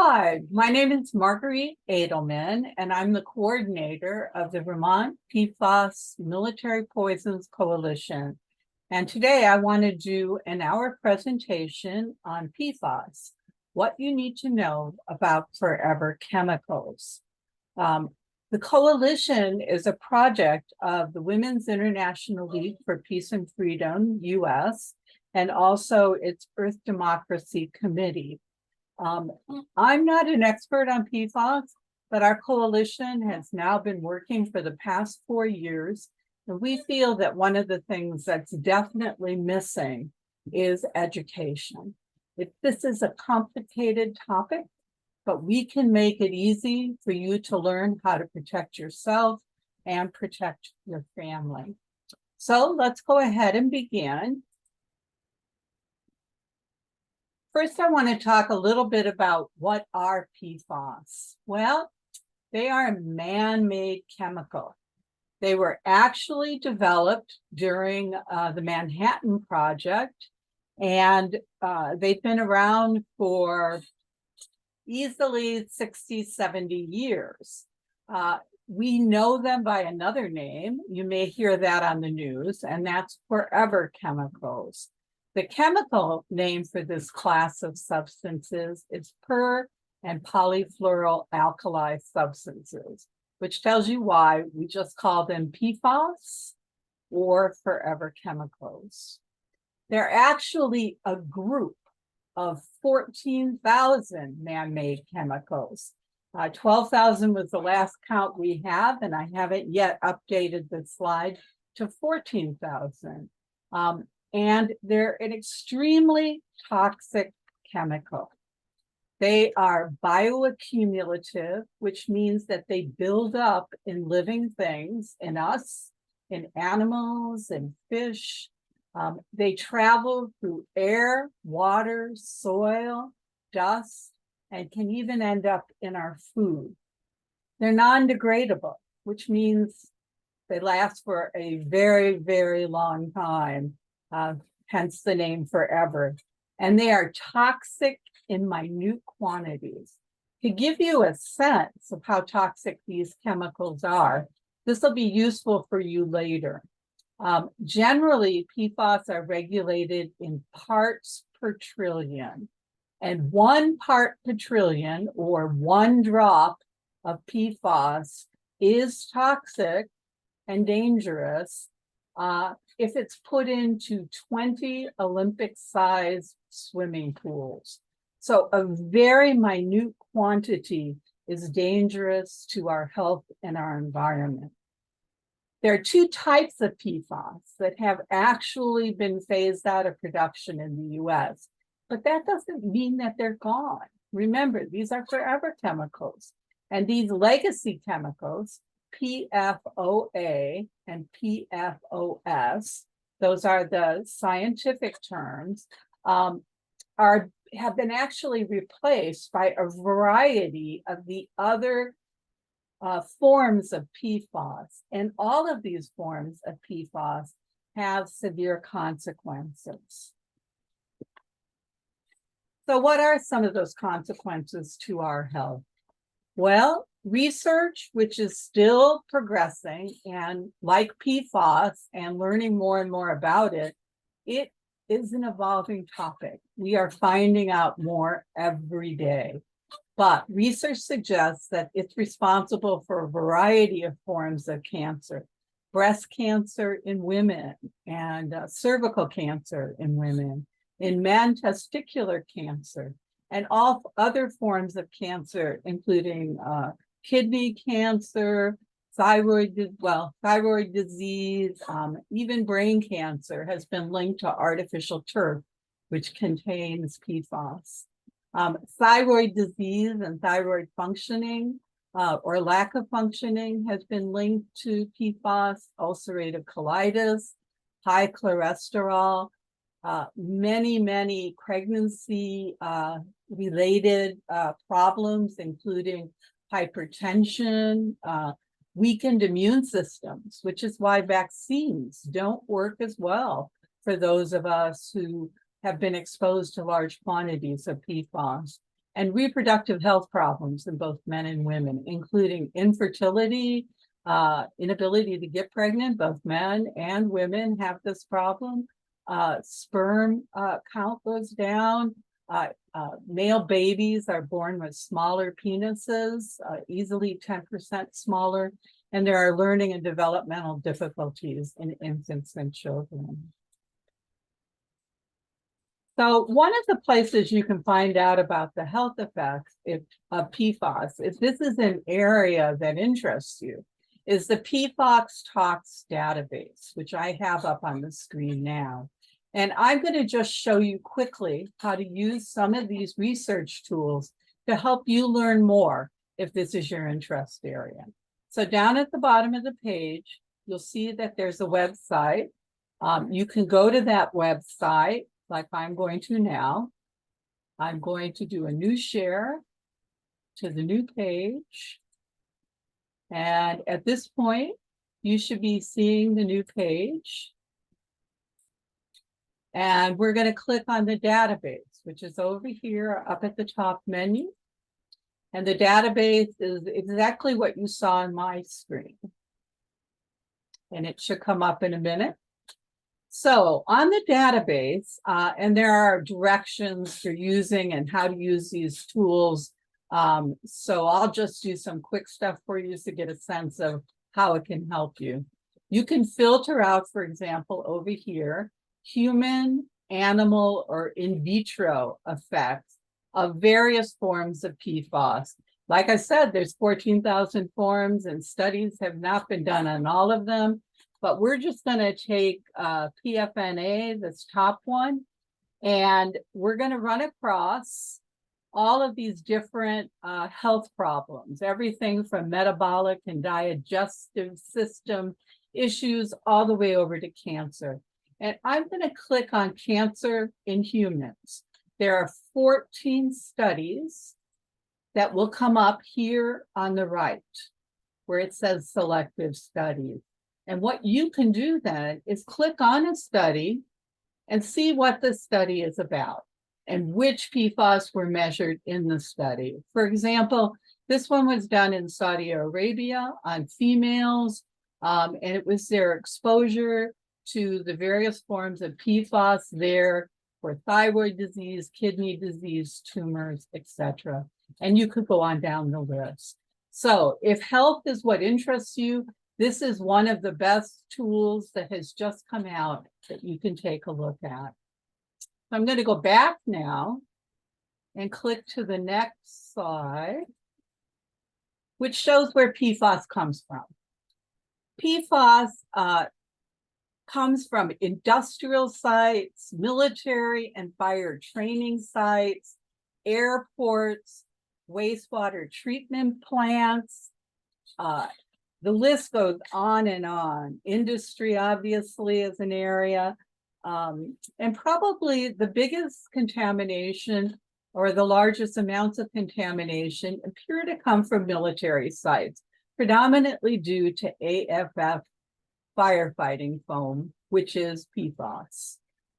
Hi, my name is Marguerite Edelman, and I'm the coordinator of the Vermont PFAS Military Poisons Coalition. And today I want to do an hour presentation on PFAS, what you need to know about forever chemicals. The coalition is a project of the Women's International League for Peace and Freedom, US, and also its Earth Democracy Committee. I'm not an expert on PFAS, but our coalition has now been working for the past 4 years, and we feel that one of the things that's definitely missing is education. This is a complicated topic, but we can make it easy for you to learn how to protect yourself and protect your family. So let's go ahead and begin. First, I want to talk a little bit about what are PFAS. Well, they are a man-made chemical. They were actually developed during the Manhattan Project, and they've been around for easily 60, 70 years. We know them by another name. You may hear that on the news, and that's forever chemicals. The chemical name for this class of substances is per- and polyfluoroalkyl substances, which tells you why we just call them PFAS or forever chemicals. They're actually a group of 14,000 man-made chemicals. 12,000 was the last count we have, and I haven't yet updated the slide to 14,000. And they're an extremely toxic chemical. They are bioaccumulative, which means that they build up in living things, in us, in animals, and fish. They travel through air, water, soil, dust, and can even end up in our food. They're non-degradable, which means they last for a very, very long time. Hence the name forever. And they are toxic in minute quantities. To give you a sense of how toxic these chemicals are, this will be useful for you later. Generally, PFAS are regulated in parts per trillion. And 1 part per trillion, or 1 drop of PFAS, is toxic and dangerous if it's put into 20 Olympic-sized swimming pools. So a very minute quantity is dangerous to our health and our environment. There are 2 types of PFAS that have actually been phased out of production in the US, but that doesn't mean that they're gone. Remember, these are forever chemicals, and these legacy chemicals, PFOA and PFOS, those are the scientific terms, have been actually replaced by a variety of the other forms of PFAS. And all of these forms of PFAS have severe consequences. So what are some of those consequences to our health? Well, research, which is still progressing, and like PFAS and learning more and more about it, it is an evolving topic. We are finding out more every day. But research suggests that it's responsible for a variety of forms of cancer, breast cancer in women, and cervical cancer in women, in men, testicular cancer, and all other forms of cancer, including kidney cancer, thyroid disease, even brain cancer has been linked to artificial turf, which contains PFAS. Thyroid disease and thyroid functioning or lack of functioning has been linked to PFAS, ulcerative colitis, high cholesterol, many pregnancy related problems, including hypertension, weakened immune systems, which is why vaccines don't work as well for those of us who have been exposed to large quantities of PFAS. and reproductive health problems in both men and women, including infertility, inability to get pregnant. Both men and women have this problem. Sperm count goes down. Male babies are born with smaller penises, easily 10% smaller, and there are learning and developmental difficulties in infants and children. So one of the places you can find out about the health effects of PFAS, if this is an area that interests you, is the PFAS Talks database, which I have up on the screen now. And I'm going to just show you quickly how to use some of these research tools to help you learn more if this is your interest area. So down at the bottom of the page, you'll see that there's a website. You can go to that website like I'm going to now. I'm going to do a new share to the new page. And at this point, you should be seeing the new page. And we're going to click on the database, which is over here up at the top menu. And the database is exactly what you saw on my screen. And it should come up in a minute. So on the database, and there are directions for using and how to use these tools. So I'll just do some quick stuff for you to get a sense of how it can help you. You can filter out, for example, over here, human, animal, or in vitro effects of various forms of PFAS. Like I said, there's 14,000 forms and studies have not been done on all of them, but we're just going to take PFNA, this top one, and we're going to run across all of these different health problems, everything from metabolic and digestive system issues all the way over to cancer. And I'm going to click on cancer in humans. There are 14 studies that will come up here on the right, where it says selective studies. And what you can do then is click on a study and see what the study is about and which PFAS were measured in the study. For example, this one was done in Saudi Arabia on females, and it was their exposure to the various forms of PFAS there for thyroid disease, kidney disease, tumors, etc. And you could go on down the list. So if health is what interests you, this is one of the best tools that has just come out that you can take a look at. I'm going to go back now and click to the next slide, which shows where PFAS comes from. PFAS comes from industrial sites, military and fire training sites, airports, wastewater treatment plants. The list goes on and on. Industry, obviously, is an area. And probably the biggest contamination or the largest amounts of contamination appear to come from military sites, predominantly due to AFF firefighting foam, which is PFAS.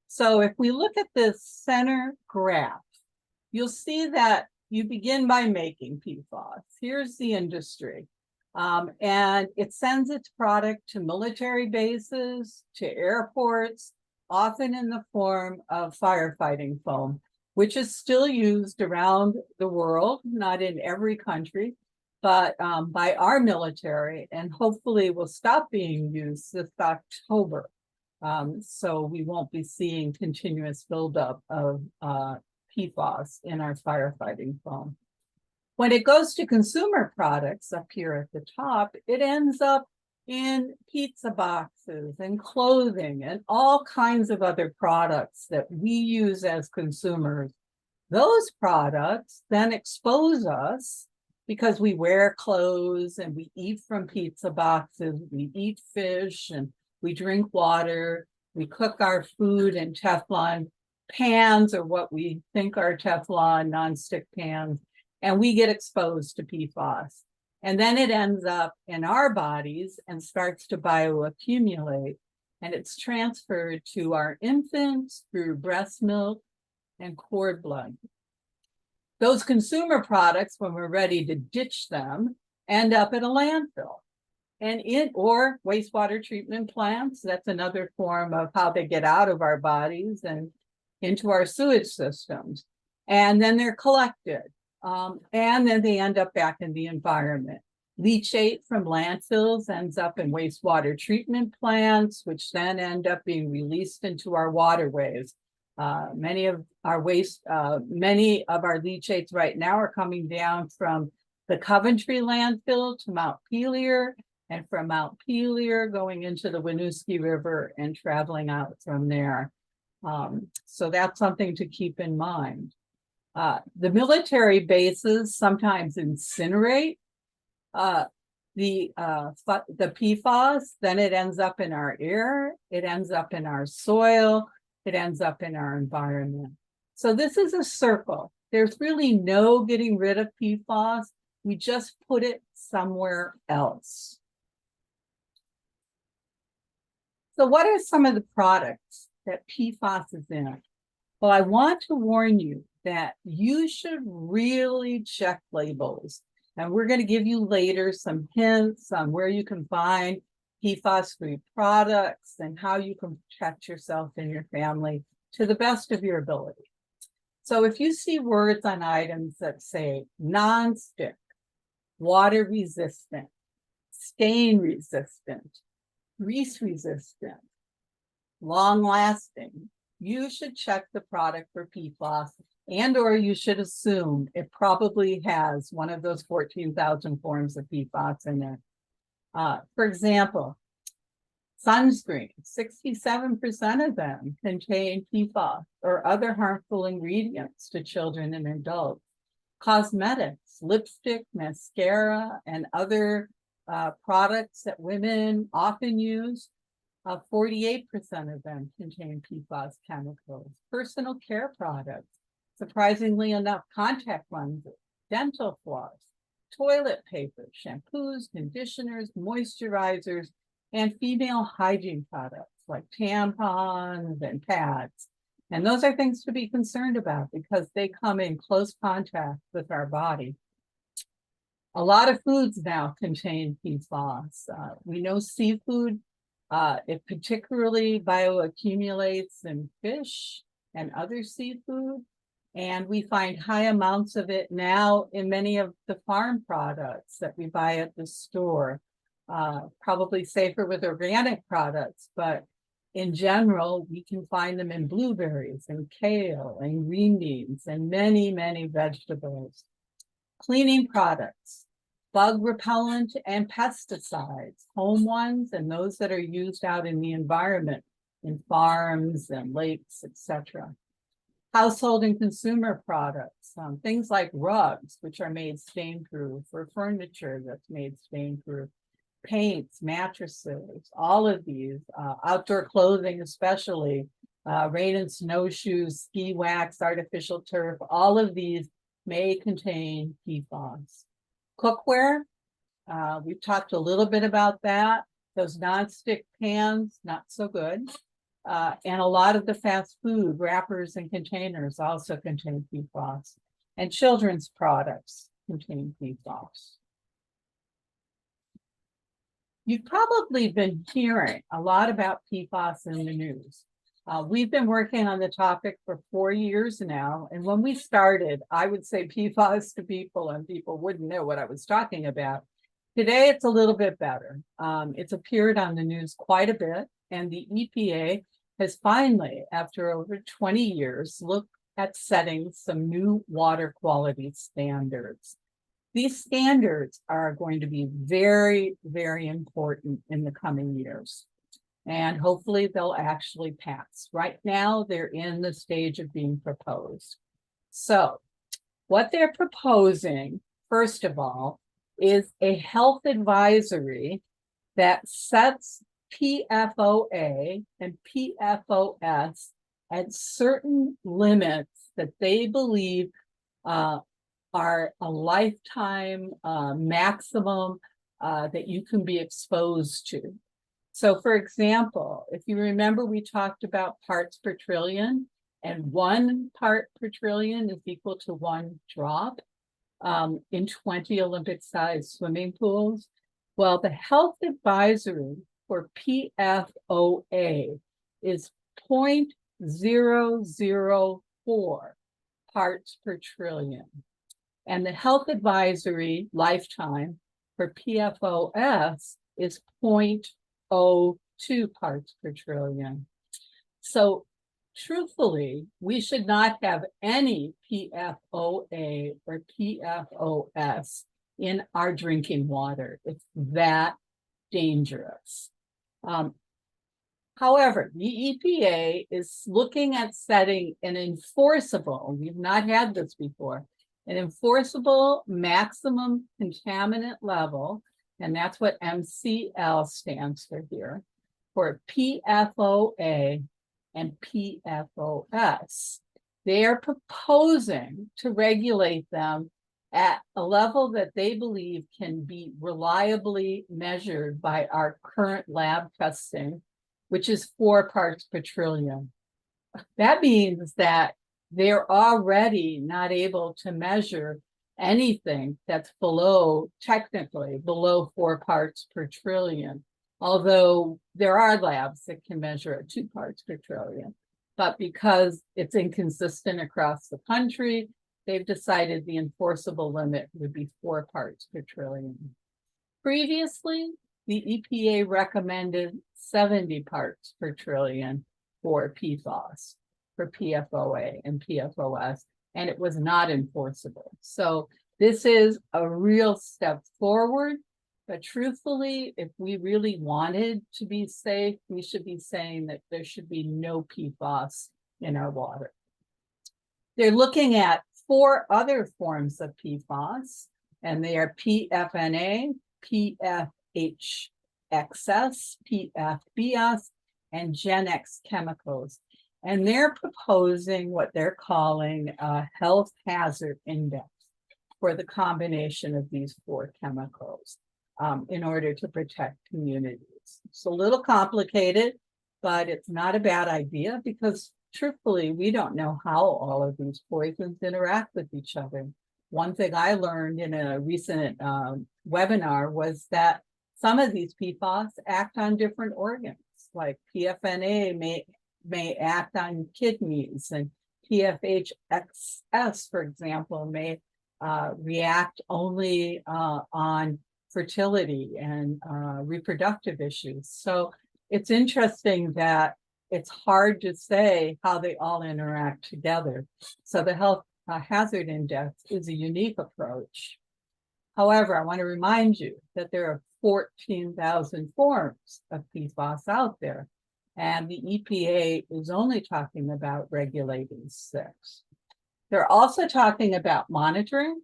So if we look at this center graph, you'll see that you begin by making PFAS. Here's the industry. And it sends its product to military bases, to airports, often in the form of firefighting foam, which is still used around the world, not in every country, but by our military, and hopefully will stop being used this October. So we won't be seeing continuous buildup of PFAS in our firefighting foam. When it goes to consumer products up here at the top, it ends up in pizza boxes and clothing and all kinds of other products that we use as consumers. Those products then expose us because we wear clothes and we eat from pizza boxes, we eat fish and we drink water, we cook our food in Teflon pans or what we think are Teflon nonstick pans, and we get exposed to PFAS. And then it ends up in our bodies and starts to bioaccumulate, and it's transferred to our infants through breast milk and cord blood. Those consumer products, when we're ready to ditch them, end up in a landfill. And or wastewater treatment plants, that's another form of how they get out of our bodies and into our sewage systems. And then they're collected. And then they end up back in the environment. Leachate from landfills ends up in wastewater treatment plants, which then end up being released into our waterways. Many of our leachates right now are coming down from the Coventry landfill to Mount Pelier, and from Mount Pelier going into the Winooski River and traveling out from there. So that's something to keep in mind. The military bases sometimes incinerate the PFAS, then it ends up in our air, it ends up in our soil, it ends up in our environment. So this is a circle. There's really no getting rid of PFAS. We just put it somewhere else. So what are some of the products that PFAS is in? Well, I want to warn you that you should really check labels. And we're going to give you later some hints on where you can find PFAS-free products and how you can protect yourself and your family to the best of your ability. So if you see words on items that say non-stick, water resistant, stain resistant, grease resistant, long lasting, you should check the product for PFAS, and or you should assume it probably has one of those 14,000 forms of PFAS in it. For example, sunscreen, 67% of them contain PFAS or other harmful ingredients to children and adults. Cosmetics, lipstick, mascara, and other products that women often use, 48% of them contain PFAS chemicals. Personal care products, surprisingly enough, contact lenses, dental floss, toilet paper, shampoos, conditioners, moisturizers, and female hygiene products like tampons and pads. And those are things to be concerned about because they come in close contact with our body. A lot of foods now contain PFAS. We know seafood, it particularly bioaccumulates in fish and other seafood. And we find high amounts of it now in many of the farm products that we buy at the store. Probably safer with organic products, but in general, we can find them in blueberries and kale and green beans and many, many vegetables. Cleaning products, bug repellent and pesticides, home ones and those that are used out in the environment, in farms and lakes, etc. Household and consumer products, things like rugs, which are made stain-proof, or furniture that's made stain-proof, paints, mattresses, all of these, outdoor clothing especially, rain and snowshoes, ski wax, artificial turf, all of these may contain PFAS. Cookware, we've talked a little bit about that. Those non-stick pans, not so good. And a lot of the fast food wrappers and containers also contain PFAS. And children's products contain PFAS. You've probably been hearing a lot about PFAS in the news. We've been working on the topic for 4 years now. And when we started, I would say PFAS to people and people wouldn't know what I was talking about. Today, it's a little bit better. It's appeared on the news quite a bit. And the EPA has finally, after over 20 years, looked at setting some new water quality standards. These standards are going to be very, very important in the coming years. And hopefully they'll actually pass. Right now, they're in the stage of being proposed. So what they're proposing, first of all, is a health advisory that sets PFOA and PFOS at certain limits that they believe are a lifetime maximum that you can be exposed to. So for example, if you remember, we talked about parts per trillion. and 1 part per trillion is equal to 1 drop in 20 Olympic-sized swimming pools. Well, the health advisory for PFOA is 0.004 parts per trillion. And the health advisory lifetime for PFOS is 0.02 parts per trillion. So truthfully, we should not have any PFOA or PFOS in our drinking water. It's that dangerous. However, the EPA is looking at setting an enforceable, we've not had this before, an enforceable maximum contaminant level, and that's what MCL stands for here, for PFOA and PFOS. They are proposing to regulate them at a level that they believe can be reliably measured by our current lab testing, which is 4 parts per trillion. That means that they're already not able to measure anything that's technically below 4 parts per trillion. Although there are labs that can measure at 2 parts per trillion. But because it's inconsistent across the country, they've decided the enforceable limit would be 4 parts per trillion. Previously, the EPA recommended 70 parts per trillion for PFAS, for PFOA and PFOS, and it was not enforceable. So this is a real step forward, but truthfully, if we really wanted to be safe, we should be saying that there should be no PFAS in our water. They're looking at 4 other forms of PFAS, and they are PFNA, PFHXS, PFBS, and GenX chemicals. And they're proposing what they're calling a health hazard index for the combination of these 4 chemicals in order to protect communities. It's a little complicated, but it's not a bad idea because truthfully, we don't know how all of these poisons interact with each other. One thing I learned in a recent webinar was that some of these PFAS act on different organs, like PFNA may act on kidneys, and PFHXS, for example, may react only on fertility and reproductive issues. So it's interesting that it's hard to say how they all interact together. So the health hazard index is a unique approach. However, I want to remind you that there are 14,000 forms of PFAS out there, and the EPA is only talking about regulating 6. They're also talking about monitoring,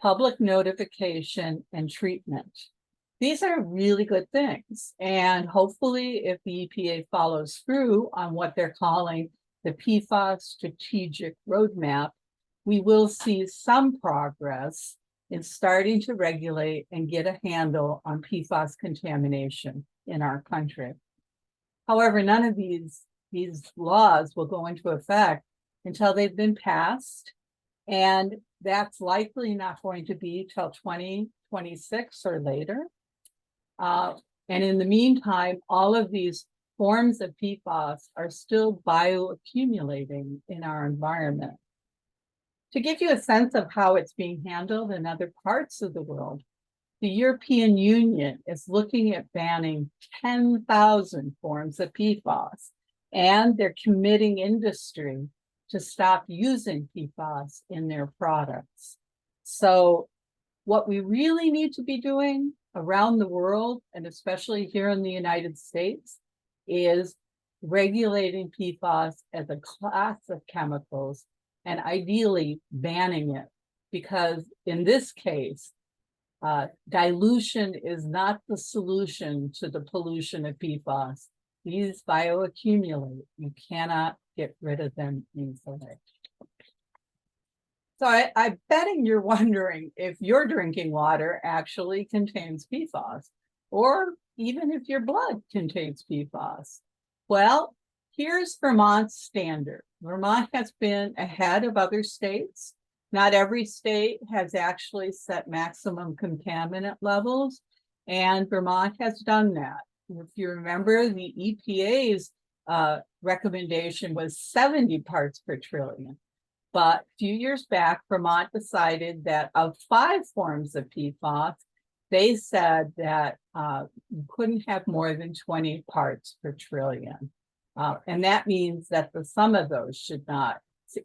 public notification, and treatment. These are really good things, and hopefully if the EPA follows through on what they're calling the PFAS strategic roadmap, we will see some progress in starting to regulate and get a handle on PFAS contamination in our country. However, none of these laws will go into effect until they've been passed, and that's likely not going to be till 2026 or later. And in the meantime, all of these forms of PFAS are still bioaccumulating in our environment. To give you a sense of how it's being handled in other parts of the world, the European Union is looking at banning 10,000 forms of PFAS, and they're committing industry to stop using PFAS in their products. So what we really need to be doing around the world, and especially here in the United States, is regulating PFAS as a class of chemicals and ideally banning it, because in this case, dilution is not the solution to the pollution of PFAS. These bioaccumulate. You cannot get rid of them easily. So I'm betting you're wondering if your drinking water actually contains PFAS, or even if your blood contains PFAS. Well, Here's Vermont's standard. Vermont has been ahead of other states. Not every state has actually set maximum contaminant levels, and Vermont has done that. If you remember, the EPA's recommendation was 70 parts per trillion. But a few years back, Vermont decided that of 5 forms of PFAS, they said that you couldn't have more than 20 parts per trillion. And that means that the sum of those should not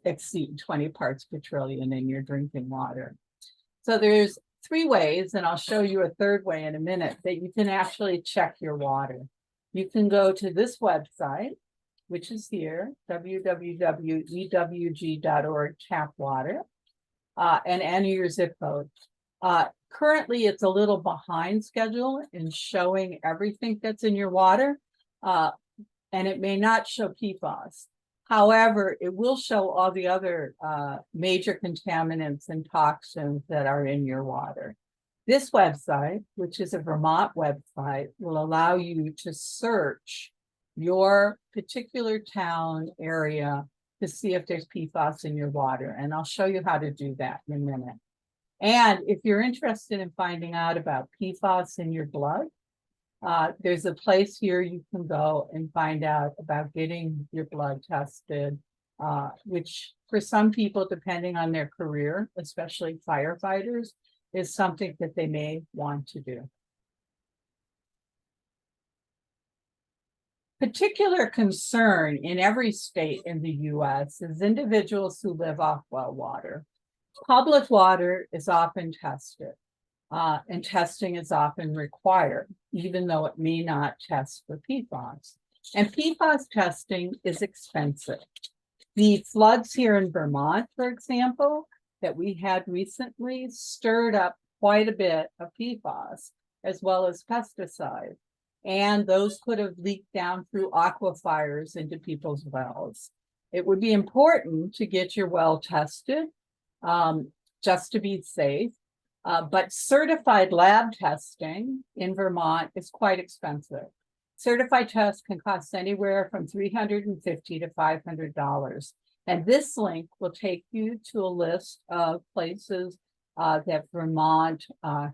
exceed 20 parts per trillion in your drinking water. So there's 3 ways, and I'll show you a third way in a minute, that you can actually check your water. You can go to this website, which is here, www.ewg.org, tap water, and enter your zip code. Currently, it's a little behind schedule in showing everything that's in your water, and it may not show PFAS. However, it will show all the other major contaminants and toxins that are in your water. This website, which is a Vermont website, will allow you to search your particular town area to see if there's PFAS in your water. And I'll show you how to do that in a minute. And if you're interested in finding out about PFAS in your blood, there's a place here you can go and find out about getting your blood tested, which for some people, depending on their career, especially firefighters, is something that they may want to do. Particular concern in every state in the US is individuals who live off well water. Public water is often tested, and testing is often required, even though it may not test for PFAS. And PFAS testing is expensive. The floods here in Vermont, for example, that we had recently stirred up quite a bit of PFAS, as well as pesticides. And those could have leaked down through aquifers into people's wells. It would be important to get your well tested, just to be safe. But certified lab testing in Vermont is quite expensive. Certified tests can cost anywhere from $350 to $500. And this link will take you to a list of places that Vermont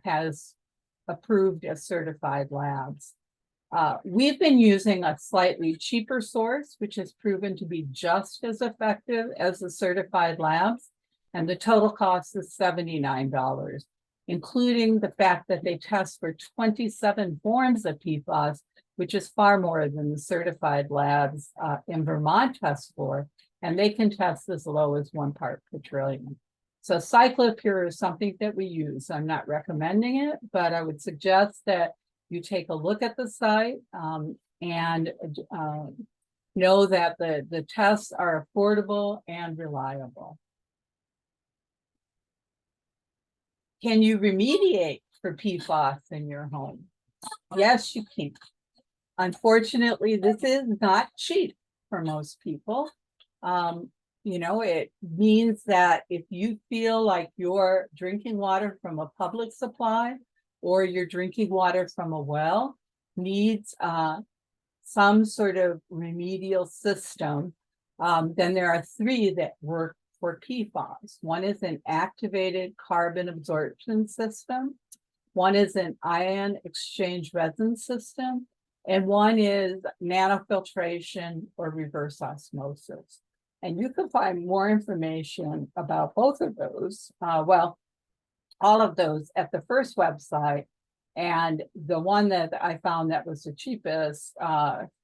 has approved as certified labs. We've been using a slightly cheaper source, which has proven to be just as effective as the certified labs. And the total cost is $79, including the fact that they test for 27 forms of PFAS, which is far more than the certified labs in Vermont test for, and they can test as low as 1 part per trillion. So CycloPure is something that we use. I'm not recommending it, but I would suggest that you take a look at the site and know that the tests are affordable and reliable. Can you remediate for PFAS in your home? Yes, you can. Unfortunately, this is not cheap for most people. You know, it means that if you feel like you're drinking water from a public supply or you're drinking water from a well needs some sort of remedial system, then there are 3 that work for PFAS. One is an activated carbon absorption system. One is an ion exchange resin system. And one is nanofiltration or reverse osmosis. And you can find more information about both of those, well, all of those at the first website. And the one that I found that was the cheapest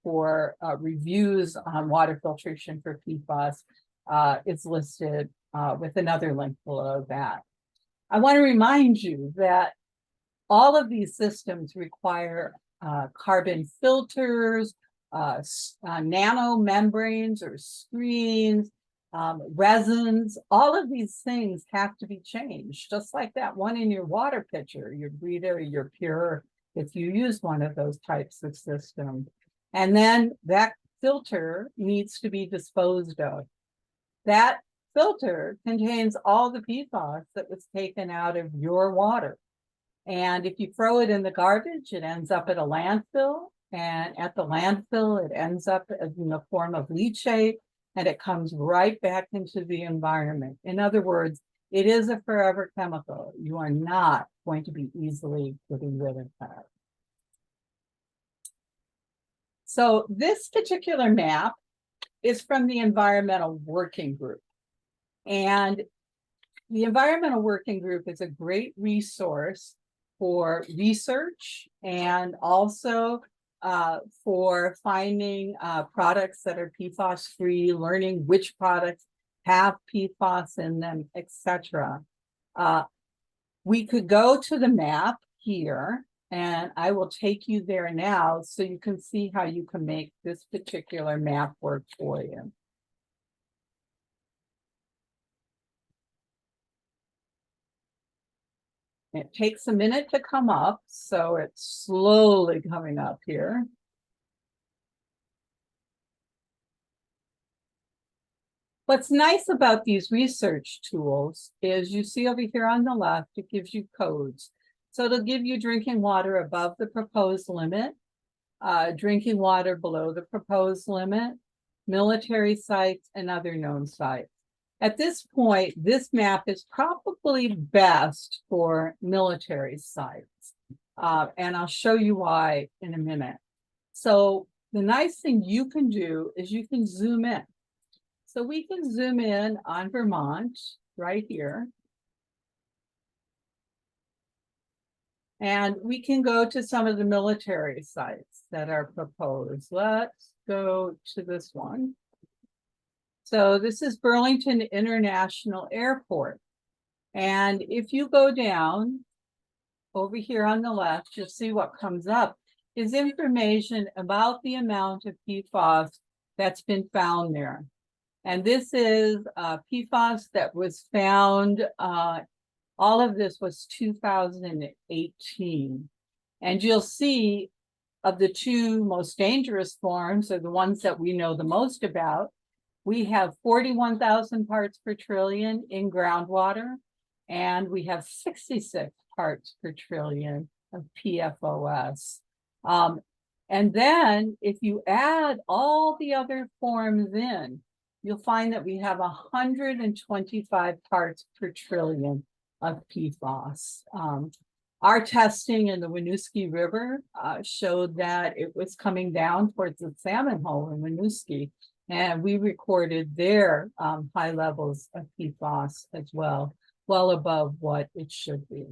for reviews on water filtration for PFAS is listed with another link below that. I want to remind you that all of these systems require carbon filters, nano membranes or screens, resins. All of these things have to be changed, just like that one in your water pitcher, your Brita, your Pure, if you use one of those types of systems. And then that filter needs to be disposed of. That filter contains all the PFAS that was taken out of your water. And if you throw it in the garbage, it ends up at a landfill. And at the landfill, it ends up in the form of leachate, and it comes right back into the environment. In other words, it is a forever chemical. You are not going to be easily getting rid of that. So this particular map is from the Environmental Working Group. And the Environmental Working Group is a great resource for research and also for finding products that are PFAS free, learning which products have PFAS in them, etc. We could go to the map here, and I will take you there now so you can see how you can make this particular map work for you. It takes a minute to come up, so it's slowly coming up here. What's nice about these research tools is you see over here on the left, it gives you codes. So it'll give you drinking water above the proposed limit, drinking water below the proposed limit, military sites, and other known sites. At this point, this map is probably best for military sites. And I'll show you why in a minute. So the nice thing you can do is you can zoom in. So we can zoom in on Vermont right here. And we can go to some of the military sites that are proposed. Let's go to this one. So this is Burlington International Airport. And if you go down over here on the left, you'll see what comes up is information about the amount of PFAS that's been found there. And this is PFAS that was found, all of this was 2018. And you'll see of the two most dangerous forms, or the ones that we know the most about, we have 41,000 parts per trillion in groundwater, and we have 66 parts per trillion of PFOS. And then if you add all the other forms in, you'll find that we have 125 parts per trillion of PFAS. Our testing in the Winooski River showed that it was coming down towards the salmon hole in Winooski, and we recorded their high levels of PFAS as well, well above what it should be.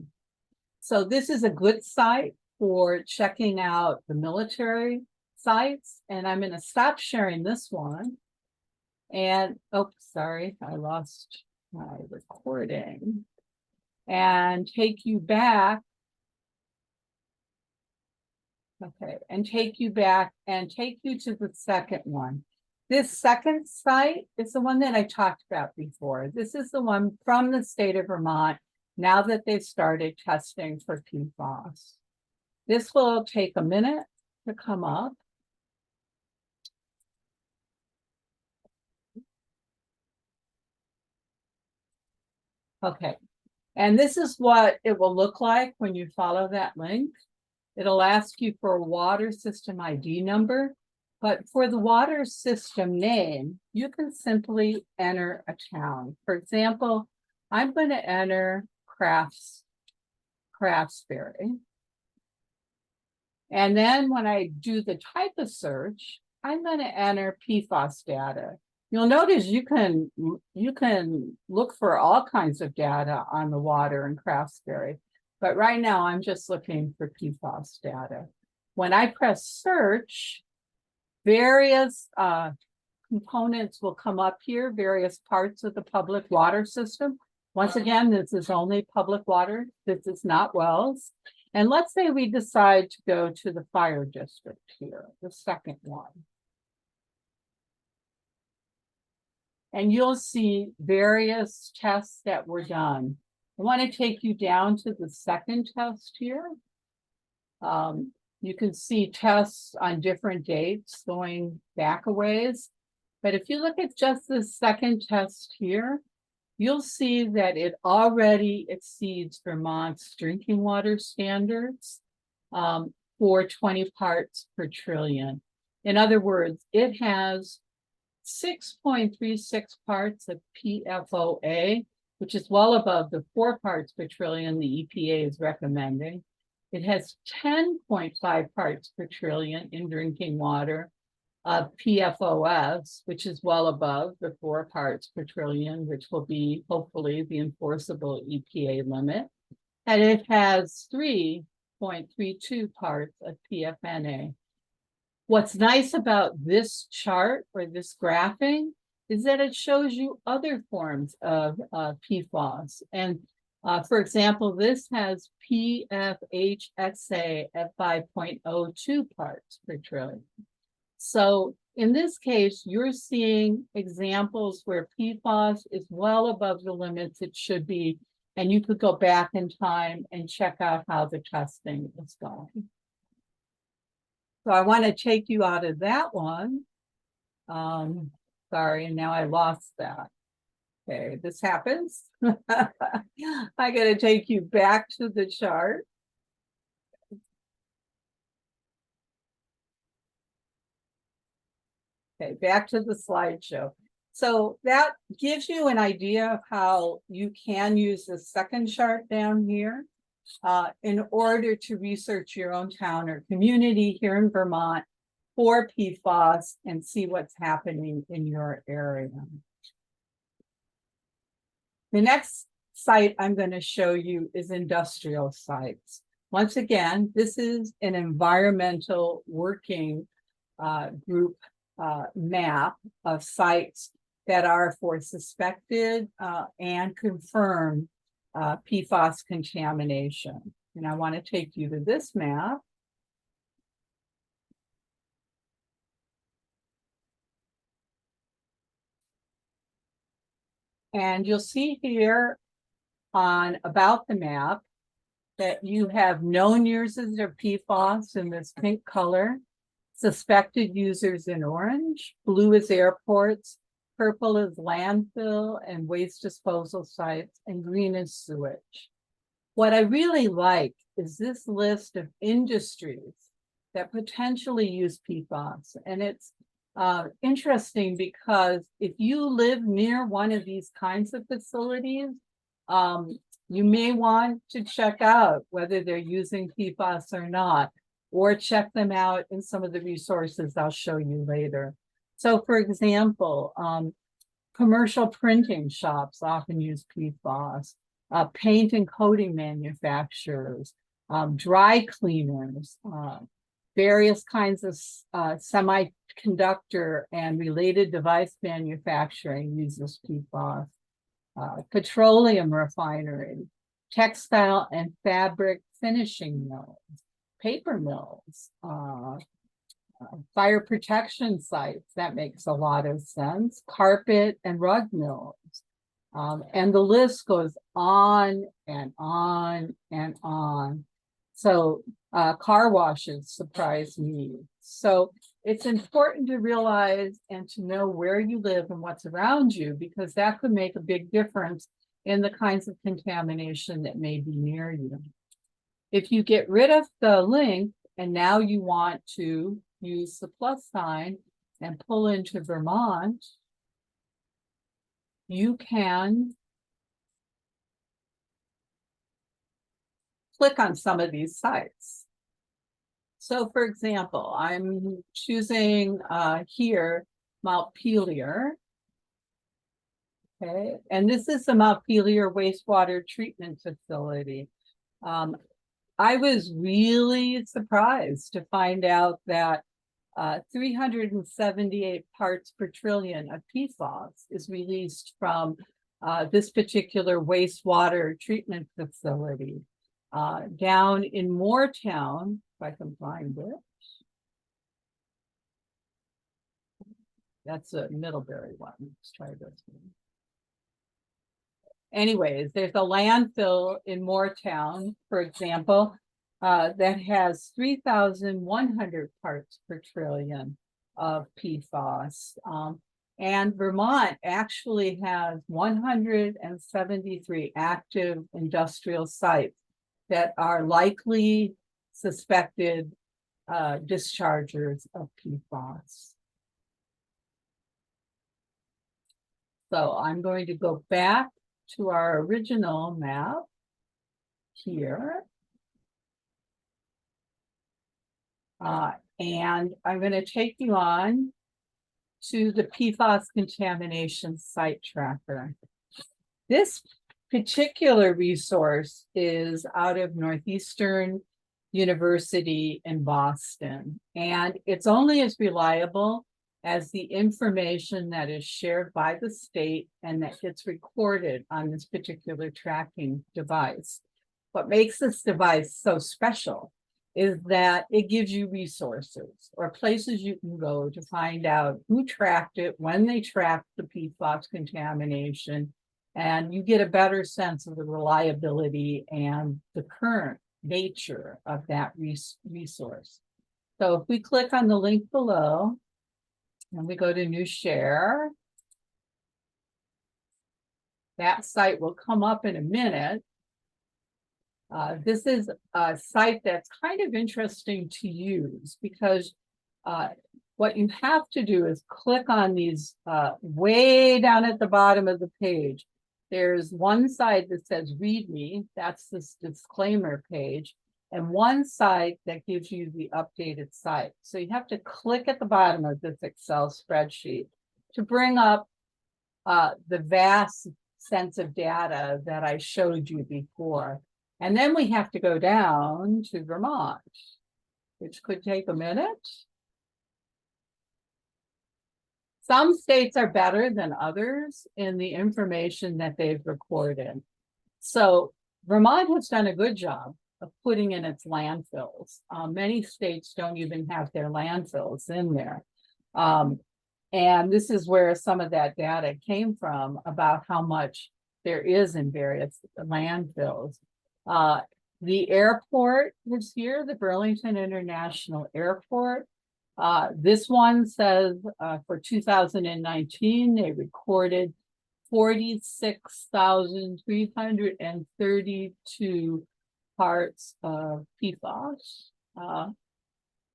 So this is a good site for checking out the military sites, and I'm going to stop sharing this one. And, oh, sorry, I lost my recording. And take you back. Okay, and take you back and take you to the second one. This second site is the one that I talked about before. This is the one from the state of Vermont, now that they've started testing for PFAS. This will take a minute to come up. Okay, and this is what it will look like when you follow that link. It'll ask you for a water system ID number, but for the water system name, you can simply enter a town. For example, I'm going to enter Craftsbury. And then when I do the type of search, I'm going to enter PFAS data. You'll notice you can look for all kinds of data on the water in Craftsbury, but right now I'm just looking for PFAS data. When I press search, various components will come up here, various parts of the public water system. Once again, this is only public water. This is not wells. And let's say we decide to go to the fire district here, the second one. And you'll see various tests that were done. I want to take you down to the second test here. You can see tests on different dates going back a ways. But if you look at just the second test here, you'll see that it already exceeds Vermont's drinking water standards. For for 20 parts per trillion. In other words, it has 6.36 parts of PFOA, which is well above the 4 parts per trillion the EPA is recommending. It has 10.5 parts per trillion in drinking water of PFOS, which is well above the 4 parts per trillion, which will be hopefully the enforceable EPA limit. And it has 3.32 parts of PFNA. What's nice about this chart or this graphing is that it shows you other forms of PFAS. And for example, this has PFHXA at 5.02 parts per trillion. So in this case, you're seeing examples where PFAS is well above the limits it should be, and you could go back in time and check out how the testing is going. So I want to take you out of that one. Sorry, and now I lost that. Okay, this happens. I got to take you back to the chart. Okay, back to the slideshow. So that gives you an idea of how you can use the second chart down here in order to research your own town or community here in Vermont for PFAS and see what's happening in your area. The next site I'm going to show you is industrial sites. Once again, this is an environmental working group map of sites that are for suspected and confirmed PFAS contamination. And I want to take you to this map. And you'll see here on about the map that you have known users of PFAS in this pink color, suspected users in orange, blue is airports, purple is landfill and waste disposal sites, and green is sewage. What I really like is this list of industries that potentially use PFAS. And it's interesting because if you live near one of these kinds of facilities, you may want to check out whether they're using PFAS or not, or check them out in some of the resources I'll show you later. So for example, commercial printing shops often use PFAS, paint and coating manufacturers, dry cleaners, various kinds of semiconductor and related device manufacturing uses PFAS, petroleum refinery, textile and fabric finishing mills, paper mills, fire protection sites, that makes a lot of sense, carpet and rug mills. And the list goes on and on and on. So car washes surprise me. So it's important to realize and to know where you live and what's around you, because that could make a big difference in the kinds of contamination that may be near you. If you get rid of the link and now you want to use the plus sign and pull into Vermont, you can click on some of these sites. So for example, I'm choosing here Montpelier. Okay, and this is the Montpelier wastewater treatment facility. I was really surprised to find out that 378 parts per trillion of PFAS is released from this particular wastewater treatment facility. Down in Moortown, if I can find it. That's a Middlebury one. Let's try this one. Anyways, there's a landfill in Moortown, for example, that has 3,100 parts per trillion of PFAS. And Vermont actually has 173 active industrial sites that are likely suspected dischargers of PFAS. So I'm going to go back to our original map here. And I'm going to take you on to the PFAS contamination site tracker. This particular resource is out of Northeastern University in Boston, and it's only as reliable as the information that is shared by the state and that gets recorded on this particular tracking device. What makes this device so special is that it gives you resources or places you can go to find out who tracked it, when they tracked the PFAS contamination, and you get a better sense of the reliability and the current nature of that resource. So if we click on the link below and we go to new share, that site will come up in a minute. This is a site that's kind of interesting to use because what you have to do is click on these way down at the bottom of the page. There's one side that says read me, that's this disclaimer page, and one side that gives you the updated site. So you have to click at the bottom of this Excel spreadsheet to bring up the vast sense of data that I showed you before. And then we have to go down to Vermont, which could take a minute. Some states are better than others in the information that they've recorded. So Vermont has done a good job of putting in its landfills. Many states don't even have their landfills in there. And this is where some of that data came from about how much there is in various landfills. The airport is here, the Burlington International Airport. This one says for 2019, they recorded 46,332 parts of PFAS.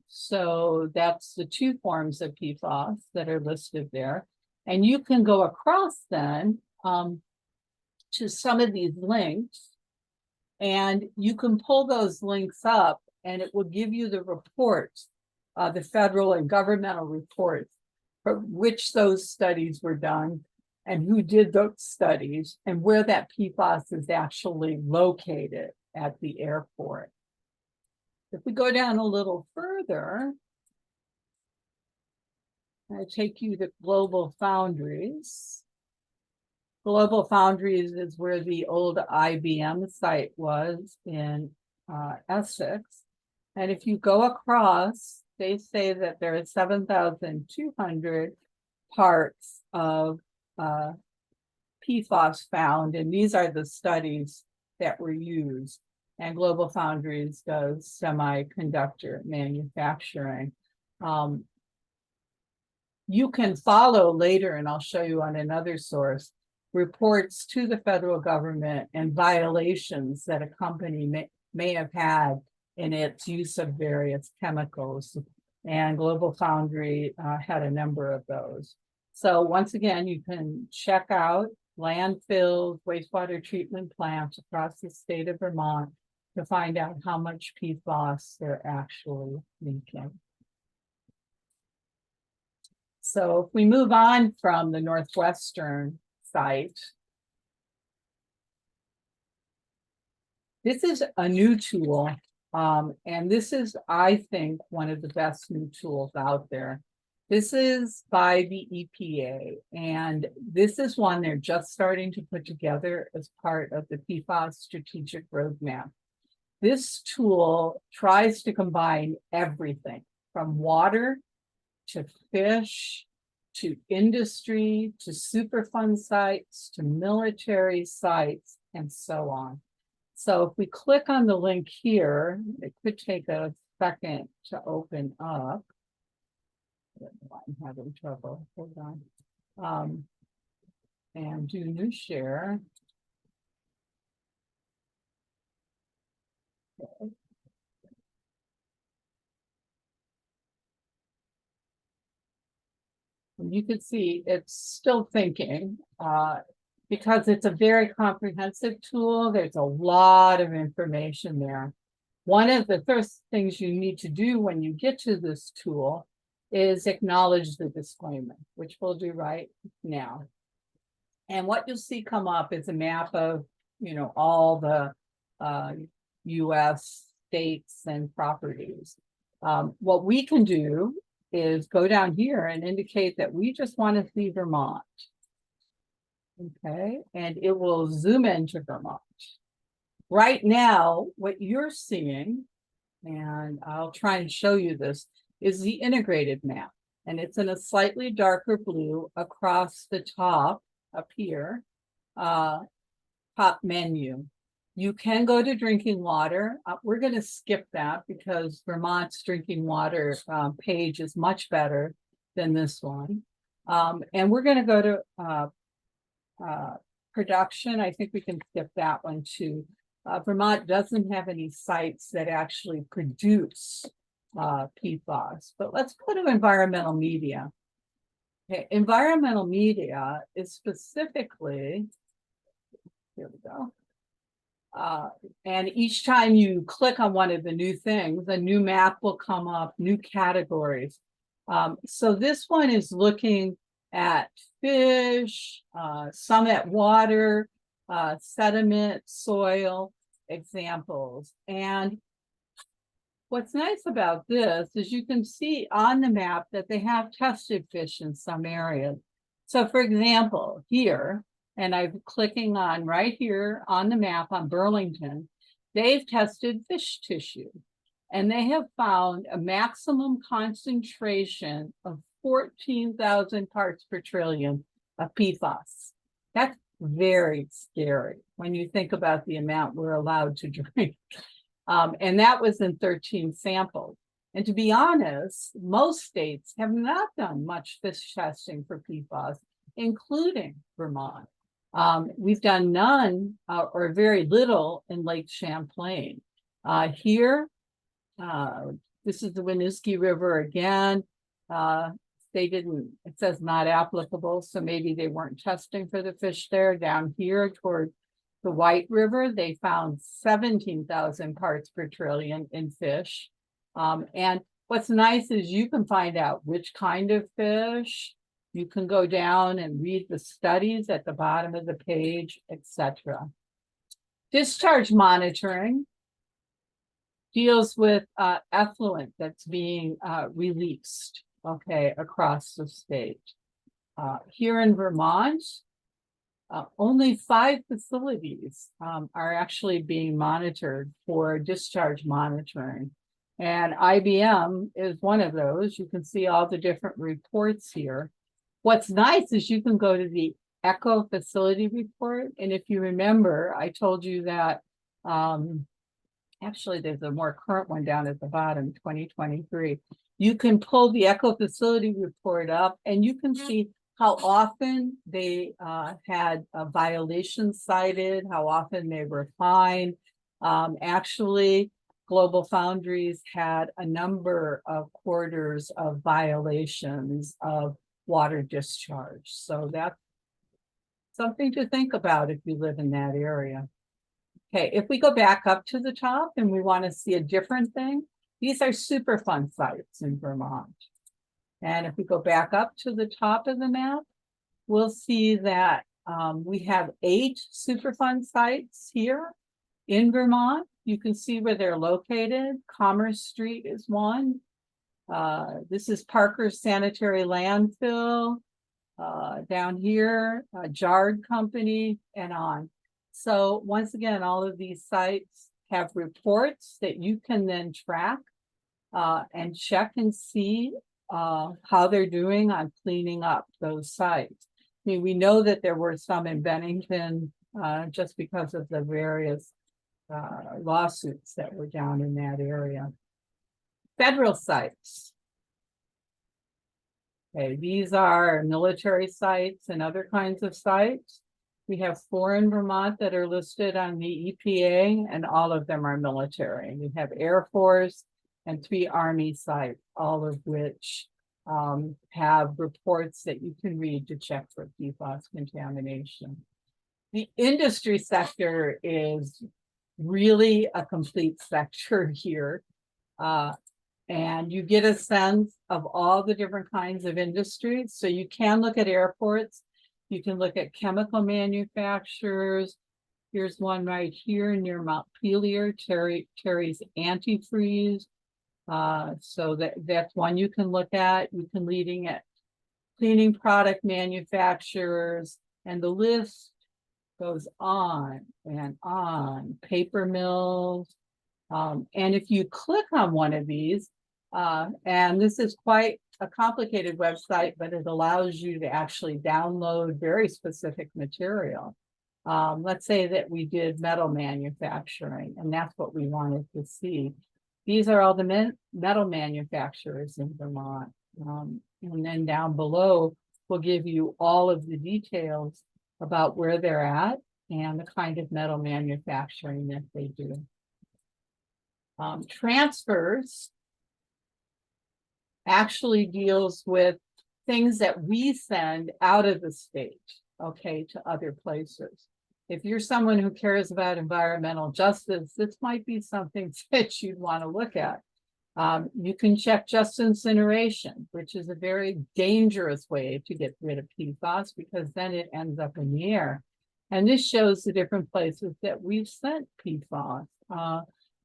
So that's the two forms of PFAS that are listed there. And you can go across then to some of these links, and you can pull those links up and it will give you the reports, the federal and governmental reports for which those studies were done and who did those studies and where that PFAS is actually located at the airport. If we go down a little further, I take you to Global Foundries. Global Foundries is where the old IBM site was in Essex. And if you go across, they say that there are 7,200 parts of PFAS found, and these are the studies that were used. And Global Foundries does semiconductor manufacturing. You can follow later, and I'll show you on another source, reports to the federal government and violations that a company may have had in its use of various chemicals. And Global Foundry had a number of those. So once again, you can check out landfills, wastewater treatment plants across the state of Vermont to find out how much PFAS they're actually leaking. So if we move on from the Northwestern site, this is a new tool, and this is, I think, one of the best new tools out there. This is by the EPA, and this is one they're just starting to put together as part of the PFAS strategic roadmap. This tool tries to combine everything from water to fish, to industry, to Superfund sites, to military sites, and so on. So if we click on the link here, it could take a second to open up. I'm having trouble, hold on. And do new share. Okay. You can see it's still thinking, because it's a very comprehensive tool. There's a lot of information there. One of the first things you need to do when you get to this tool is acknowledge the disclaimer, which we'll do right now. And what you'll see come up is a map of, all the US states and properties. What we can do is go down here and indicate that we just want to see Vermont. Okay, and it will zoom into Vermont. Right now, what you're seeing, and I'll try and show you this, is the integrated map. And it's in a slightly darker blue across the top up here, top menu. You can go to drinking water. We're going to skip that because Vermont's drinking water page is much better than this one. And we're going to go to production. I think we can skip that one too. Vermont doesn't have any sites that actually produce PFAS, but let's go to environmental media. Okay, environmental media is specifically, here we go. And each time you click on one of the new things, a new map will come up, new categories. So this one is looking at fish, some at water, sediment, soil examples. And what's nice about this is you can see on the map that they have tested fish in some areas. So for example, here, and I'm clicking on right here on the map on Burlington, they've tested fish tissue and they have found a maximum concentration of 14,000 parts per trillion of PFAS. That's very scary when you think about the amount we're allowed to drink. And that was in 13 samples. And to be honest, most states have not done much fish testing for PFAS, including Vermont. We've done none or very little in Lake Champlain. Here, this is the Winooski River again. They didn't, it says not applicable, so maybe they weren't testing for the fish there. Down here toward the White River, they found 17,000 parts per trillion in fish. And what's nice is you can find out which kind of fish. You can go down and read the studies at the bottom of the page, etc. Discharge monitoring deals with effluent that's being released, okay, across the state. Here in Vermont, only 5 facilities are actually being monitored for discharge monitoring. And IBM is one of those. You can see all the different reports here. What's nice is you can go to the Echo Facility Report. And if you remember, I told you that actually there's a more current one down at the bottom, 2023. You can pull the Echo Facility Report up and you can see how often they had a violation cited, how often they were fined. Actually, Global Foundries had a number of quarters of violations of water discharge. So that's something to think about if you live in that area. Okay, if we go back up to the top and we want to see a different thing, these are Superfund sites in Vermont. And if we go back up to the top of the map, we'll see that we have 8 Superfund sites here in Vermont. You can see where they're located. Commerce Street is one. This is Parker's Sanitary Landfill. Down here, Jard Company, and on. So once again, all of these sites have reports that you can then track and check and see how they're doing on cleaning up those sites. I mean, we know that there were some in Bennington just because of the various lawsuits that were down in that area. Federal sites. Okay, these are military sites and other kinds of sites. We have 4 in Vermont that are listed on the EPA, and all of them are military. We have Air Force and 3 Army sites, all of which have reports that you can read to check for PFAS contamination. The industry sector is really a complete sector here. And you get a sense of all the different kinds of industries. So you can look at airports, you can look at chemical manufacturers. Here's one right here near Montpelier, Terry's Antifreeze. So that's one you can look at. You can leading at cleaning product manufacturers, and the list goes on and on. Paper mills. And if you click on one of these, and this is quite a complicated website, but it allows you to actually download very specific material. Let's say that we did metal manufacturing, and that's what we wanted to see. These are all the metal manufacturers in Vermont. And then down below, we'll give you all of the details about where they're at and the kind of metal manufacturing that they do. Transfers actually deals with things that we send out of the state, okay, to other places. If you're someone who cares about environmental justice, this might be something that you'd want to look at. You can check just incineration, which is a very dangerous way to get rid of PFAS because then it ends up in the air. And this shows the different places that we've sent PFAS.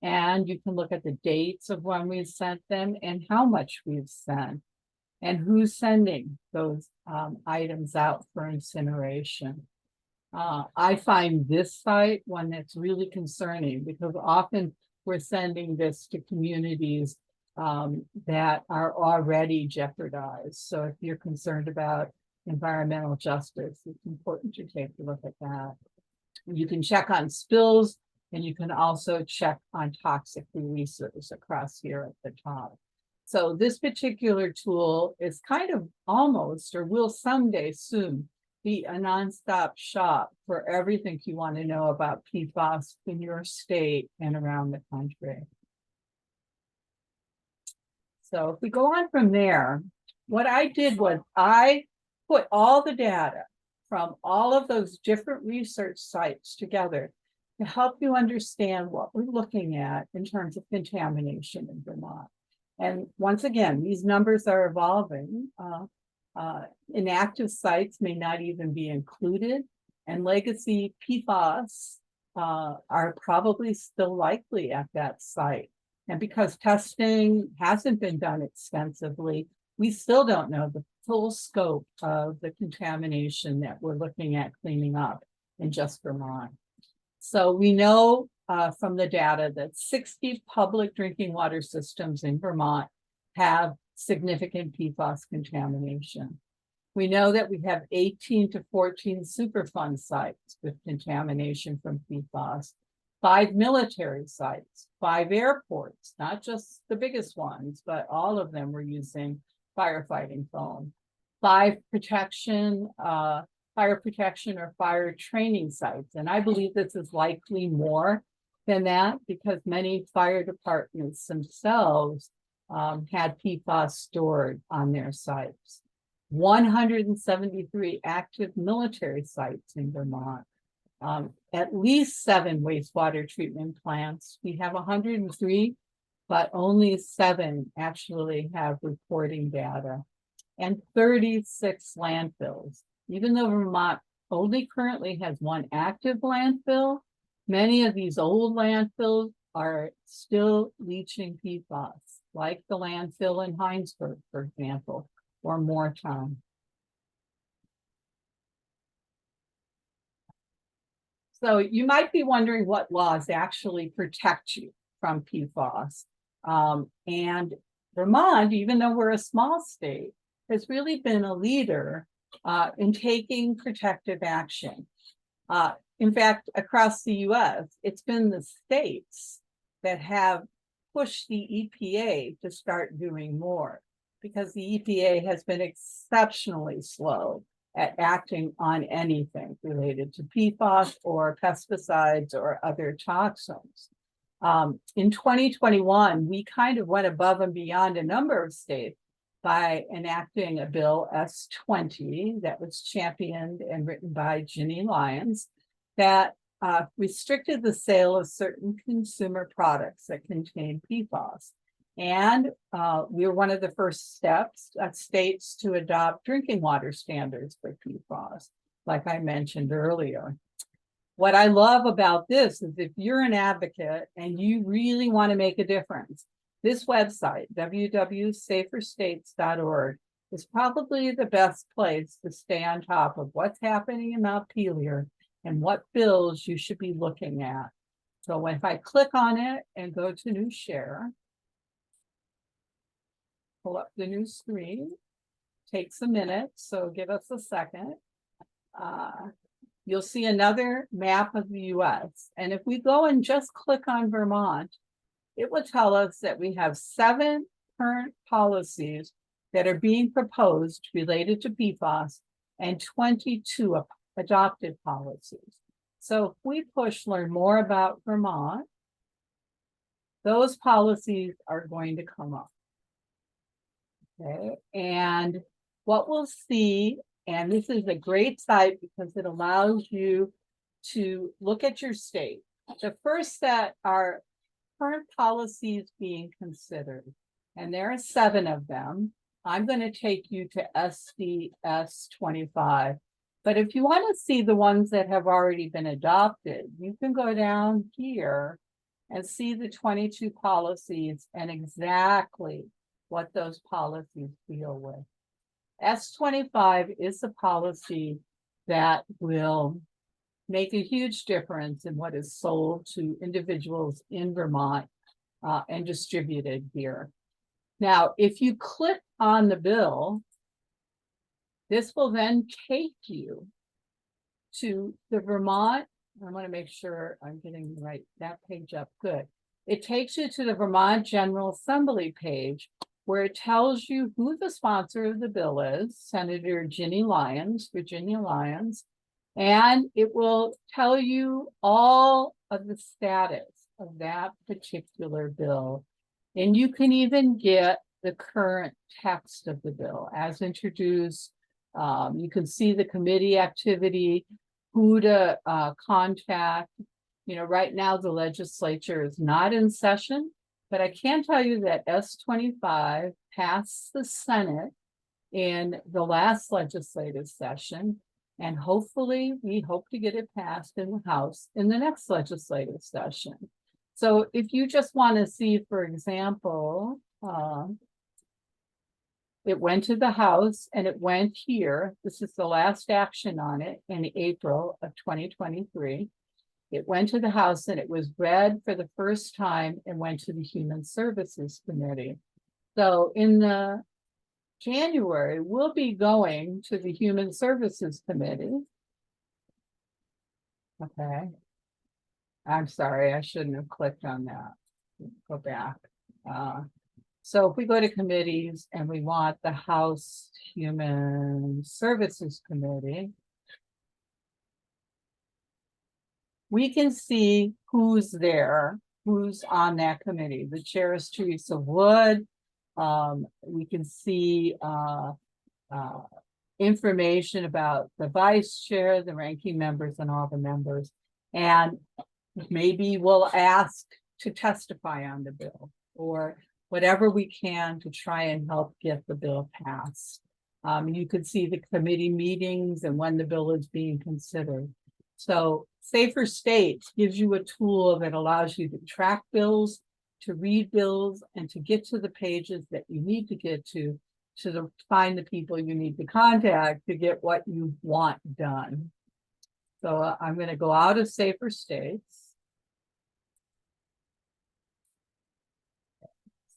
And you can look at the dates of when we've sent them and how much we've sent and who's sending those items out for incineration. I find this site one that's really concerning because often we're sending this to communities that are already jeopardized. So if you're concerned about environmental justice, it's important to take a look at that. You can check on spills, and you can also check on toxic releases across here at the top. So this particular tool is kind of almost, or will someday soon, be a nonstop shop for everything you want to know about PFAS in your state and around the country. So if we go on from there, what I did was I put all the data from all of those different research sites together to help you understand what we're looking at in terms of contamination in Vermont. And once again, these numbers are evolving. Inactive sites may not even be included, and legacy PFAS are probably still likely at that site. And because testing hasn't been done extensively, we still don't know the full scope of the contamination that we're looking at cleaning up in just Vermont. So we know from the data that 60 public drinking water systems in Vermont have significant PFAS contamination. We know that we have 18 to 14 Superfund sites with contamination from PFAS, 5 military sites, 5 airports, not just the biggest ones, but all of them were using firefighting foam, 5 fire protection or fire training sites. And I believe this is likely more than that because many fire departments themselves had PFAS stored on their sites. 173 active military sites in Vermont, at least 7 wastewater treatment plants. We have 103, but only 7 actually have reporting data, and 36 landfills. Even though Vermont only currently has 1 active landfill, many of these old landfills are still leaching PFAS, like the landfill in Heinsberg, for example, or Moortown. So you might be wondering what laws actually protect you from PFAS. And Vermont, even though we're a small state, has really been a leader in taking protective action. In fact, across the US, it's been the states that have pushed the EPA to start doing more because the EPA has been exceptionally slow at acting on anything related to PFAS or pesticides or other toxins. In 2021, we kind of went above and beyond a number of states by enacting a bill S-20 that was championed and written by Ginny Lyons that restricted the sale of certain consumer products that contain PFAS. And we were one of the first states to adopt drinking water standards for PFAS, like I mentioned earlier. What I love about this is if you're an advocate and you really want to make a difference, this website, www.saferstates.org, is probably the best place to stay on top of what's happening in Montpelier and what bills you should be looking at. So if I click on it and go to new share, pull up the new screen, takes a minute, so give us a second. You'll see another map of the US. And if we go and just click on Vermont, it will tell us that we have 7 current policies that are being proposed related to PFAS and 22 adopted policies. So if we push learn more about Vermont, those policies are going to come up. Okay, and what we'll see, and this is a great site because it allows you to look at your state. The first set are current policies being considered, and there are 7 of them. I'm going to take you to SDS 25. But if you want to see the ones that have already been adopted, you can go down here and see the 22 policies and exactly what those policies deal with. S25 is a policy that will make a huge difference in what is sold to individuals in Vermont and distributed here. Now, if you click on the bill, this will then take you to the Vermont. I want to make sure I'm getting that page up. Good. It takes you to the Vermont General Assembly page, where it tells you who the sponsor of the bill is, Senator Ginny Lyons, Virginia Lyons, and it will tell you all of the status of that particular bill. And you can even get the current text of the bill as introduced. You can see the committee activity, who to contact. You know, right now the legislature is not in session, but I can tell you that S25 passed the Senate in the last legislative session, and hopefully we hope to get it passed in the House in the next legislative session. So if you just want to see, for example, it went to the House and it went here. This is the last action on it in April of 2023. It went to the House and it was read for the first time and went to the Human Services Committee. So in the January, we'll be going to the Human Services Committee. Okay. I'm sorry, I shouldn't have clicked on that. Go back. So if we go to committees and we want the House Human Services Committee, we can see who's there, who's on that committee. The chair is Teresa Wood. We can see information about the vice chair, the ranking members, and all the members. And maybe we'll ask to testify on the bill or whatever we can to try and help get the bill passed. You can see the committee meetings and when the bill is being considered. So Safer States gives you a tool that allows you to track bills, to read bills, and to get to the pages that you need to get to find the people you need to contact to get what you want done. So I'm going to go out of Safer States.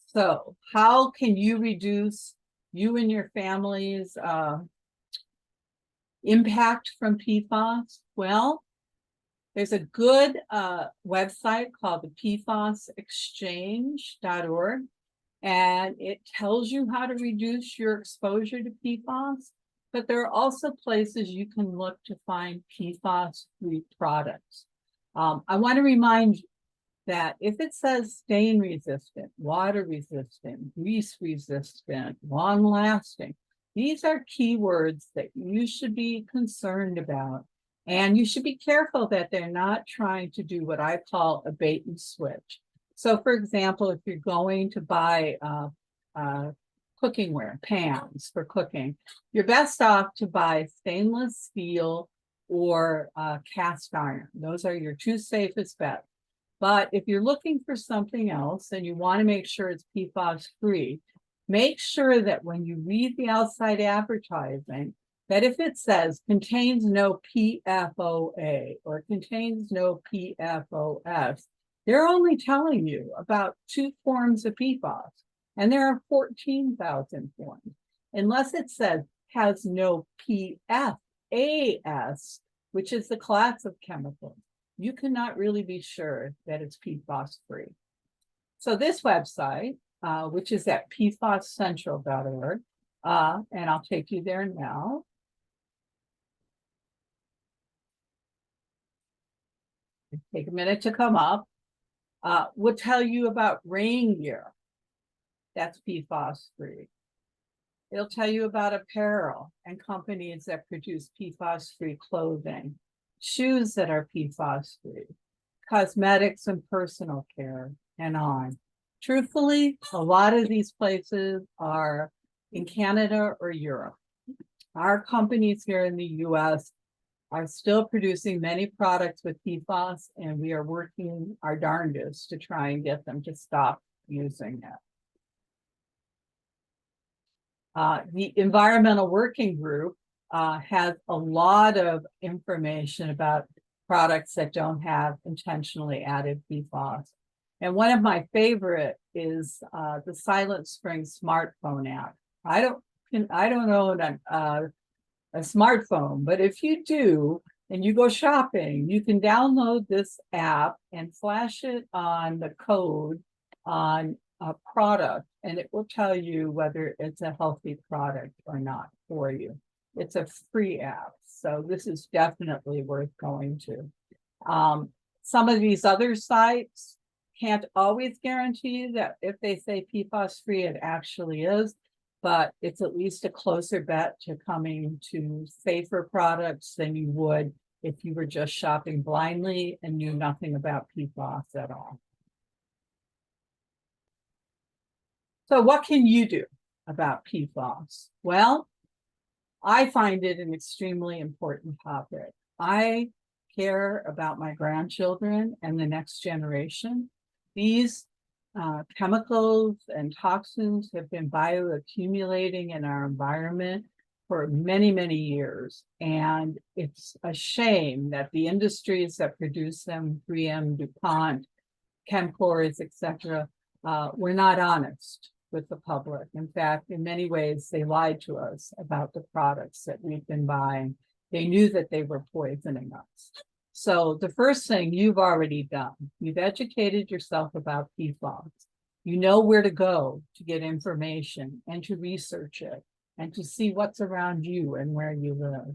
So how can you reduce you and your family's impact from PFAS? Well, there's a good website called the PFASexchange.org, and it tells you how to reduce your exposure to PFAS, but there are also places you can look to find PFAS-free products. I want to remind that if it says stain resistant, water resistant, grease resistant, long lasting, these are keywords that you should be concerned about. And you should be careful that they're not trying to do what I call a bait and switch. So for example, if you're going to buy cookware, pans for cooking, you're best off to buy stainless steel or cast iron. Those are your two safest bets. But if you're looking for something else and you want to make sure it's PFAS free, make sure that when you read the outside advertising, that if it says contains no PFOA or contains no PFOS, they're only telling you about 2 forms of PFAS, and there are 14,000 forms. Unless it says has no PFAS, which is the class of chemicals, you cannot really be sure that it's PFAS free. So this website, which is at pfascentral.org, and I'll take you there now. Take a minute to come up. Will tell you about rain gear. That's PFAS free. It'll tell you about apparel and companies that produce PFAS free clothing, shoes that are PFAS free, cosmetics and personal care, and on. Truthfully, a lot of these places are in Canada or Europe. Our companies here in the US are still producing many products with PFAS, and we are working our darndest to try and get them to stop using it. The Environmental Working Group has a lot of information about products that don't have intentionally added PFAS. And one of my favorite is the Silent Spring smartphone app. I don't own a smartphone, but if you do and you go shopping, you can download this app and flash it on the code on a product, and it will tell you whether it's a healthy product or not for you. It's a free app, so this is definitely worth going to. Some of these other sites can't always guarantee that if they say PFAS free, it actually is, but it's at least a closer bet to coming to safer products than you would if you were just shopping blindly and knew nothing about PFAS at all. So what can you do about PFAS? Well, I find it an extremely important topic. I care about my grandchildren and the next generation. These chemicals and toxins have been bioaccumulating in our environment for many, many years. And it's a shame that the industries that produce them, 3M, DuPont, Chemcores, etc., were not honest with the public. In fact, in many ways, they lied to us about the products that we've been buying. They knew that they were poisoning us. So the first thing you've already done, you've educated yourself about PFAS. You know where to go to get information and to research it and to see what's around you and where you live.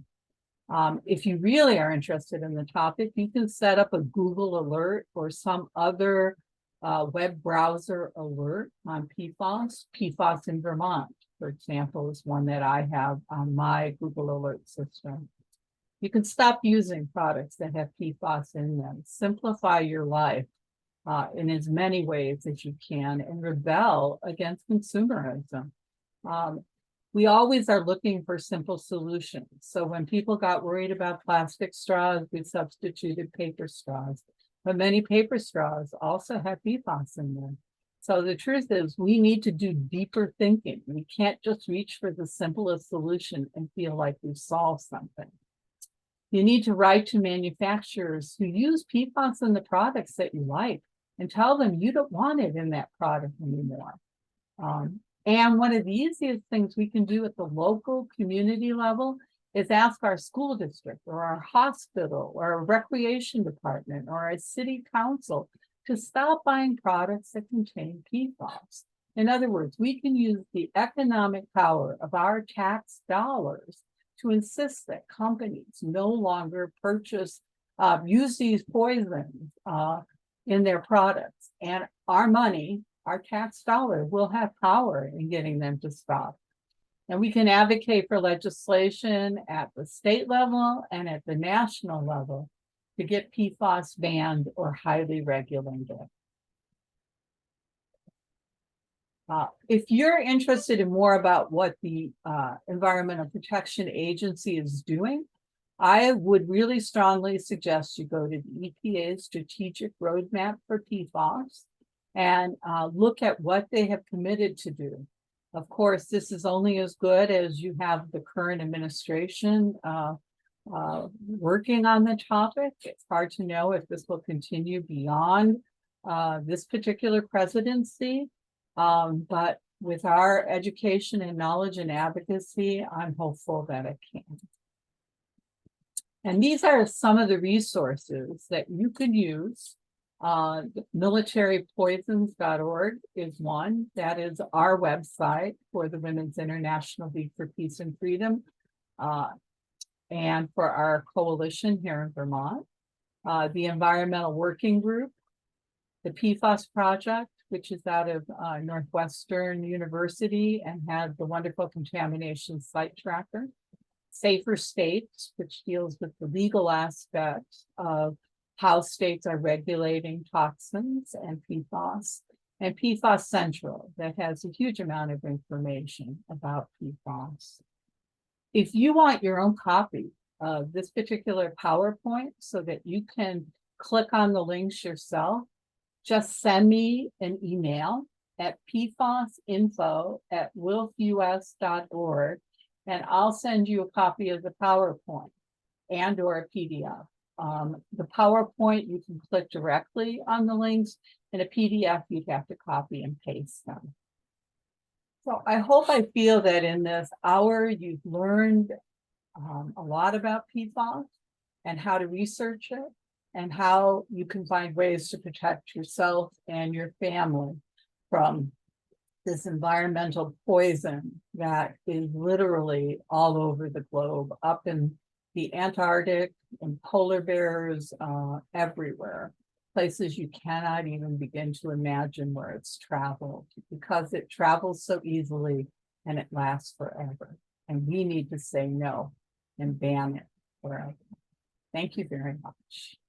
If you really are interested in the topic, you can set up a Google alert or some other web browser alert on PFAS. PFAS in Vermont, for example, is one that I have on my Google alert system. You can stop using products that have PFAS in them. Simplify your life in as many ways as you can and rebel against consumerism. We always are looking for simple solutions. So when people got worried about plastic straws, we substituted paper straws. But many paper straws also have PFAS in them. So the truth is we need to do deeper thinking. We can't just reach for the simplest solution and feel like we've solved something. You need to write to manufacturers who use PFAS in the products that you like and tell them you don't want it in that product anymore. And one of the easiest things we can do at the local community level is ask our school district or our hospital or our recreation department or our city council to stop buying products that contain PFAS. In other words, we can use the economic power of our tax dollars to insist that companies no longer use these poisons in their products. And our money, our tax dollar, will have power in getting them to stop. And we can advocate for legislation at the state level and at the national level to get PFAS banned or highly regulated. If you're interested in more about what the Environmental Protection Agency is doing, I would really strongly suggest you go to the EPA's Strategic Roadmap for PFAS and look at what they have committed to do. Of course, this is only as good as you have the current administration working on the topic. It's hard to know if this will continue beyond this particular presidency. But with our education and knowledge and advocacy, I'm hopeful that it can. And these are some of the resources that you could use. Militarypoisons.org is one. That is our website for the Women's International League for Peace and Freedom and for our coalition here in Vermont. The Environmental Working Group, the PFAS Project, which is out of Northwestern University and has the wonderful contamination site tracker. Safer States, which deals with the legal aspects of how states are regulating toxins and PFAS. And PFAS Central, that has a huge amount of information about PFAS. If you want your own copy of this particular PowerPoint so that you can click on the links yourself, just send me an email at pfasinfo@wilfus.org, and I'll send you a copy of the PowerPoint and or a PDF. The PowerPoint, you can click directly on the links, and a PDF, you'd have to copy and paste them. So I hope I feel that in this hour, you've learned a lot about PFAS and how to research it, and how you can find ways to protect yourself and your family from this environmental poison that is literally all over the globe, up in the Antarctic, and polar bears, everywhere. Places you cannot even begin to imagine where it's traveled, because it travels so easily and it lasts forever. And we need to say no and ban it forever. Thank you very much.